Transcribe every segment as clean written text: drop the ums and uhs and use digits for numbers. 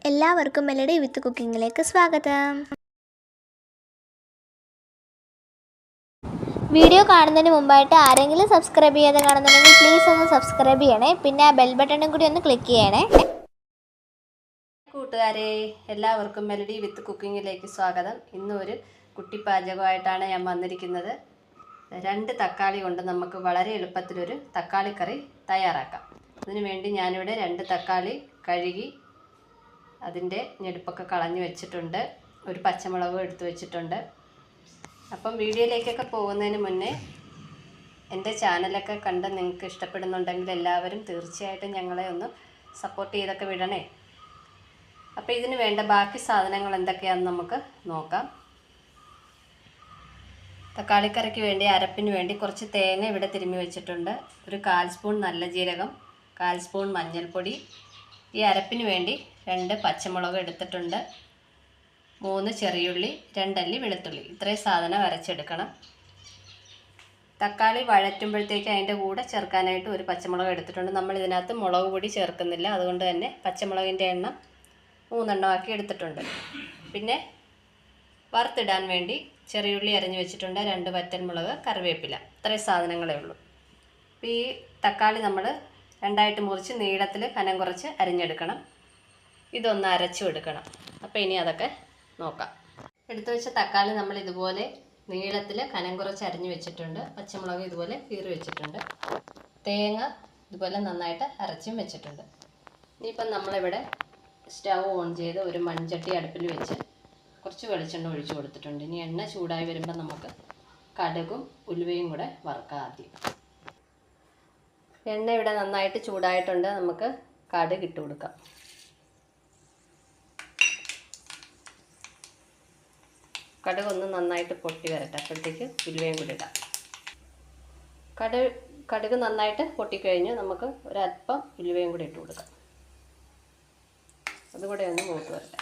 എല്ലാവർക്കും മെലഡി വിത്ത് കുക്കിങ്ങിലേക്ക് സ്വാഗതം. വീഡിയോ കാണുന്നതിന് മുമ്പായിട്ട് ആരെങ്കിലും സബ്സ്ക്രൈബ് ചെയ്യാതെ കാണുന്നുണ്ടെങ്കിൽ പ്ലീസ് ഒന്ന് സബ്സ്ക്രൈബ് ചെയ്യണേ. പിന്നെ ആ ബെൽ ബട്ടണും കൂടി ഒന്ന് ക്ലിക്ക് ചെയ്യണേ. കൂട്ടുകാരെ, എല്ലാവർക്കും മെലഡി വിത്ത് കുക്കിങ്ങിലേക്ക് സ്വാഗതം. ഇന്നും ഒരു കുട്ടി പാചകമായിട്ടാണ് ഞാൻ വന്നിരിക്കുന്നത്. 2 തക്കാളി കൊണ്ട് നമുക്ക് വളരെ എളുപ്പത്തിലൊരു തക്കാളിക്കറി തയ്യാറാക്കാം. അതിനു വേണ്ടി ഞാനിവിടെ 2 തക്കാളി കഴുകി അതിൻ്റെ ഞെടുപ്പൊക്കെ കളഞ്ഞു വെച്ചിട്ടുണ്ട്. ഒരു പച്ചമുളകും എടുത്തു വെച്ചിട്ടുണ്ട്. അപ്പം വീഡിയോയിലേക്കൊക്കെ പോകുന്നതിന് മുന്നേ എൻ്റെ ചാനലൊക്കെ കണ്ട് നിങ്ങൾക്ക് ഇഷ്ടപ്പെടുന്നുണ്ടെങ്കിൽ എല്ലാവരും തീർച്ചയായിട്ടും ഞങ്ങളെ ഒന്ന് സപ്പോർട്ട് ചെയ്തൊക്കെ വിടണേ. അപ്പോൾ ഇതിന് വേണ്ട ബാക്കി സാധനങ്ങൾ എന്തൊക്കെയാണെന്ന് നമുക്ക് നോക്കാം. തക്കാളിക്കറിക്ക് വേണ്ടി അരപ്പിന് വേണ്ടി കുറച്ച് തേങ്ങ ഇവിടെ തിരുമ്മി വെച്ചിട്ടുണ്ട്. ഒരു 1/4 സ്പൂൺ നല്ല ജീരകം, 1/4 സ്പൂൺ മഞ്ഞൾപ്പൊടി. ഈ അരപ്പിന് വേണ്ടി 2 പച്ചമുളക് എടുത്തിട്ടുണ്ട്, 3 ചെറിയുള്ളി, 2 അല്ലി വെളുത്തുള്ളി. ഇത്രയും സാധനം അരച്ചെടുക്കണം. തക്കാളി വഴറ്റുമ്പോഴത്തേക്ക് അതിൻ്റെ കൂടെ ചേർക്കാനായിട്ട് ഒരു പച്ചമുളക് എടുത്തിട്ടുണ്ട്. നമ്മൾ ഇതിനകത്ത് മുളക് പൊടി ചേർക്കുന്നില്ല, അതുകൊണ്ട് തന്നെ പച്ചമുളകിൻ്റെ എണ്ണം 3 എണ്ണമാക്കി എടുത്തിട്ടുണ്ട്. പിന്നെ വറുത്തിടാൻ വേണ്ടി ചെറിയുള്ളി അരിഞ്ഞു വെച്ചിട്ടുണ്ട്, 2 വറ്റൽമുളക്, കറിവേപ്പില. ഇത്രയും സാധനങ്ങളേ ഉള്ളൂ. അപ്പോൾ ഈ തക്കാളി നമ്മൾ 2ആയിട്ട് മുറിച്ച് നീളത്തിൽ കനം കുറച്ച് അരിഞ്ഞെടുക്കണം. ഇതൊന്ന് അരച്ചു എടുക്കണം. അപ്പോൾ ഇനി അതൊക്കെ നോക്കാം. എടുത്തു വെച്ച തക്കാളി നമ്മൾ ഇതുപോലെ നീളത്തിൽ കനം കുറച്ച് അരിഞ്ഞു വെച്ചിട്ടുണ്ട്. പച്ചമുളക് ഇതുപോലെ കീറി വെച്ചിട്ടുണ്ട്. തേങ്ങ ഇതുപോലെ നന്നായിട്ട് അരച്ചും വെച്ചിട്ടുണ്ട്. ഇനിയിപ്പം നമ്മളിവിടെ സ്റ്റൗ ഓൺ ചെയ്ത് ഒരു മൺചട്ടി അടുപ്പിൽ വെച്ച് കുറച്ച് വെളിച്ചെണ്ണ ഒഴിച്ചു കൊടുത്തിട്ടുണ്ട്. ഇനി എണ്ണ ചൂടായി വരുമ്പോൾ നമുക്ക് കടുകും ഉലുവയും കൂടെ വറുക്കാം. ആദ്യം എണ്ണ ഇവിടെ നന്നായിട്ട് ചൂടായിട്ടുണ്ട്. നമുക്ക് കടുക് ഇട്ട് കൊടുക്കാം. കടുക് ഒന്ന് നന്നായിട്ട് പൊട്ടി വരട്ടെ. അപ്പോഴത്തേക്ക് ഉലുവയും കൂടി ഇടാം. കടുക് നന്നായിട്ട് പൊട്ടിക്കഴിഞ്ഞ് നമുക്ക് ഒരല്പം ഉലുവയും കൂടി ഇട്ട് കൊടുക്കാം. അതുകൂടെ ഒന്ന് മൂത്ത് വരട്ടെ.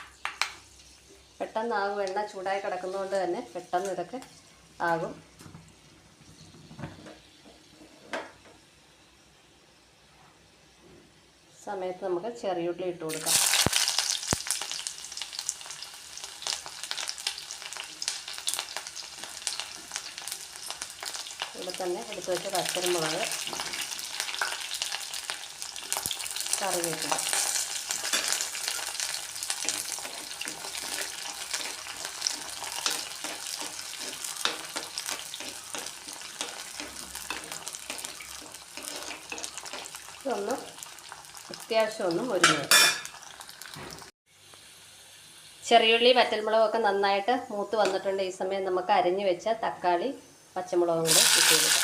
പെട്ടെന്നാകും. എണ്ണ ചൂടായി കിടക്കുന്നതുകൊണ്ട് തന്നെ പെട്ടെന്ന് ഇതൊക്കെ ആകും. സമയത്ത് നമുക്ക് ചെറിയുള്ളി ഇട്ട് കൊടുക്കാം. ഇവിടെ തന്നെ എടുത്ത് വെച്ച പച്ചമുളക്, കറിവേപ്പില. ഇതൊന്ന് അത്യാവശ്യം ഒന്ന് മുരിഞ്ഞ് വെക്കാം. ചെറിയുള്ളി വറ്റൽമുളകൊക്കെ നന്നായിട്ട് മൂത്ത് വന്നിട്ടുണ്ട്. ഈ സമയം നമുക്ക് അരിഞ്ഞു വെച്ച തക്കാളി പച്ചമുളകും കൂടെ ഇട്ട് കൊടുക്കാം.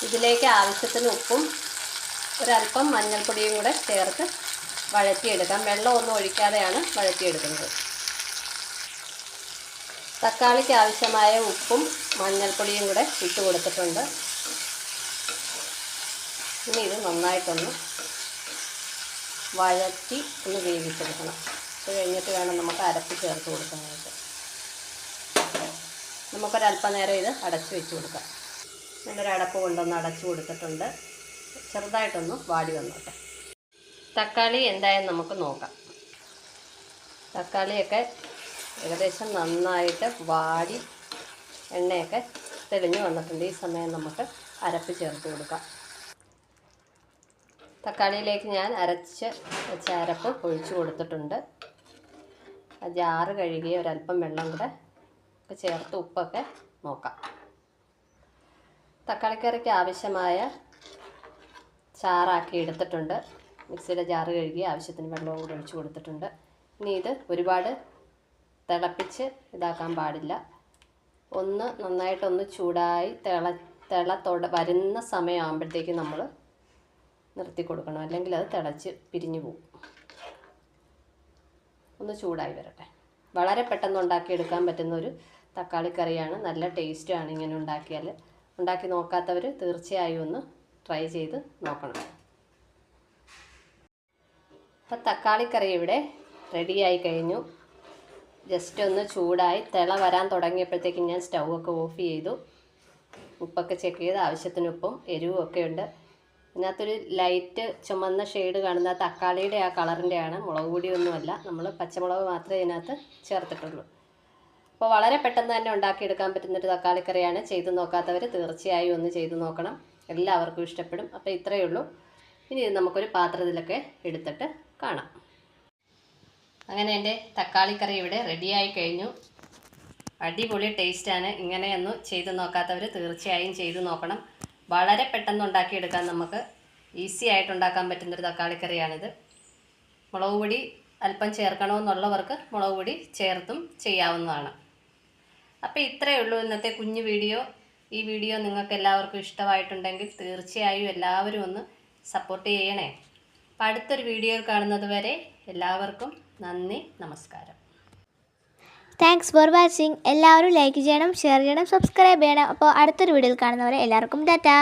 ഇതിലേക്ക് ആവശ്യത്തിന് ഉപ്പും ഒരല്പം മഞ്ഞൾപ്പൊടിയും കൂടെ ചേർത്ത് വഴറ്റിയെടുക്കാം. വെള്ളമൊന്നും ഒഴിക്കാതെയാണ് വഴറ്റിയെടുക്കുന്നത്. തക്കാളിക്ക് ആവശ്യമായ ഉപ്പും മഞ്ഞൾപ്പൊടിയും കൂടെ ഇട്ട് കൊടുത്തിട്ടുണ്ട്. ഇനി ഇത് നന്നായിട്ടൊന്ന് വഴറ്റി ഒന്ന് വേവിച്ചെടുക്കണം. അത് കഴിഞ്ഞിട്ട് വേണം നമുക്ക് അരപ്പ് ചേർത്ത് കൊടുക്കാനായിട്ട്. നമുക്കൊരല്പം നേരം ഇത് അടച്ചു വെച്ച് കൊടുക്കാം. നല്ലൊരു അടപ്പ് കൊണ്ടൊന്ന് അടച്ചു കൊടുത്തിട്ടുണ്ട്. ചെറുതായിട്ടൊന്ന് വാടി വന്നോട്ടെ. തക്കാളി എന്തായാലും നമുക്ക് നോക്കാം. തക്കാളിയൊക്കെ ഏകദേശം നന്നായിട്ട് വാടി എണ്ണയൊക്കെ തെളിഞ്ഞ് വന്നിട്ടുണ്ട്. ഈ സമയം നമുക്ക് അരപ്പ് ചേർത്ത് കൊടുക്കാം. തക്കാളിയിലേക്ക് ഞാൻ അരച്ച് വെച്ച അരപ്പ് ഒഴിച്ചു കൊടുത്തിട്ടുണ്ട്. ആ ജാറ് കഴുകി ഒരല്പം വെള്ളം കൂടെ ഒക്കെ ചേർത്ത് ഉപ്പൊക്കെ നോക്കാം. തക്കാളിക്കറിക്ക് ആവശ്യമായ ചാറാക്കി എടുത്തിട്ടുണ്ട്. മിക്സിയുടെ ജാറ് കഴുകി ആവശ്യത്തിന് വെള്ളവും കൂടി ഒഴിച്ച് കൊടുത്തിട്ടുണ്ട്. ഇനി ഇത് ഒരുപാട് തിളപ്പിച്ച് ഇതാക്കാൻ പാടില്ല. ഒന്ന് നന്നായിട്ടൊന്ന് ചൂടായി വരുന്ന സമയമാകുമ്പോഴത്തേക്ക് നമ്മൾ നിർത്തി കൊടുക്കണം, അല്ലെങ്കിൽ അത് തിളച്ച് പിരിഞ്ഞു പോകും. ഒന്ന് ചൂടായി വരട്ടെ. വളരെ പെട്ടെന്ന് ഉണ്ടാക്കിയെടുക്കാൻ പറ്റുന്ന ഒരു തക്കാളിക്കറിയാണ്. നല്ല ടേസ്റ്റാണ് ഇങ്ങനെ ഉണ്ടാക്കിയാൽ. ഉണ്ടാക്കി നോക്കാത്തവർ തീർച്ചയായും ഒന്ന് ട്രൈ ചെയ്ത് നോക്കണം. അപ്പോൾ തക്കാളിക്കറി ഇവിടെ റെഡിയായി കഴിഞ്ഞു. ജസ്റ്റ് ഒന്ന് ചൂടായി തിള വരാൻ തുടങ്ങിയപ്പോഴത്തേക്കും ഞാൻ സ്റ്റൗവൊക്കെ ഓഫ് ചെയ്തു. ഉപ്പൊക്കെ ചെക്ക് ചെയ്ത് ആവശ്യത്തിന് ഉപ്പും എരിവും ഒക്കെ ഉണ്ട്. ഇതിനകത്തൊരു ലൈറ്റ് ചുമന്ന ഷെയ്ഡ് കാണുന്ന തക്കാളിയുടെ ആ കളറിൻ്റെയാണ്, മുളക് പൊടിയൊന്നുമല്ല. നമ്മൾ പച്ചമുളക് മാത്രമേ ഇതിനകത്ത് ചേർത്തിട്ടുള്ളൂ. അപ്പോൾ വളരെ പെട്ടെന്ന് തന്നെ ഉണ്ടാക്കിയെടുക്കാൻ പറ്റുന്നൊരു തക്കാളിക്കറിയാണ്. ചെയ്ത് നോക്കാത്തവർ തീർച്ചയായും ഒന്ന് ചെയ്ത് നോക്കണം, എല്ലാവർക്കും ഇഷ്ടപ്പെടും. അപ്പോൾ ഇത്രയേ ഉള്ളൂ. ഇനി ഇത് നമുക്കൊരു പാത്രത്തിലൊക്കെ എടുത്തിട്ട് കാണാം. അങ്ങനെ എൻ്റെ തക്കാളിക്കറി ഇവിടെ റെഡിയായി കഴിഞ്ഞു. അടിപൊളി ടേസ്റ്റാണ്. ഇങ്ങനെയൊന്നും ചെയ്ത് നോക്കാത്തവർ തീർച്ചയായും ചെയ്ത് നോക്കണം. വളരെ പെട്ടെന്ന് ഉണ്ടാക്കിയെടുക്കാൻ നമുക്ക് ഈസി ആയിട്ട് ഉണ്ടാക്കാൻ പറ്റുന്നൊരു തക്കാളിക്കറിയാണിത്. മുളക് പൊടി അല്പം ചേർക്കണമെന്നുള്ളവർക്ക് മുളക് പൊടി ചേർത്തും ചെയ്യാവുന്നതാണ്. അപ്പോൾ ഇത്രയേ ഉള്ളൂ ഇന്നത്തെ കുഞ്ഞു വീഡിയോ. ഈ വീഡിയോ നിങ്ങൾക്ക് എല്ലാവർക്കും ഇഷ്ടമായിട്ടുണ്ടെങ്കിൽ തീർച്ചയായും എല്ലാവരും ഒന്ന് സപ്പോർട്ട് ചെയ്യണേ. അപ്പോൾ അടുത്തൊരു വീഡിയോയിൽ കാണുന്നത് വരെ എല്ലാവർക്കും നന്ദി, നമസ്കാരം. Thanks for watching. എല്ലാവരും ലൈക്ക് ചെയ്യണം, ഷെയർ ചെയ്യണം, സബ്സ്ക്രൈബ് ചെയ്യണം. അപ്പോൾ അടുത്തൊരു വീഡിയോയിൽ കാണുന്നവരെ എല്ലാവർക്കും ടാറ്റാ.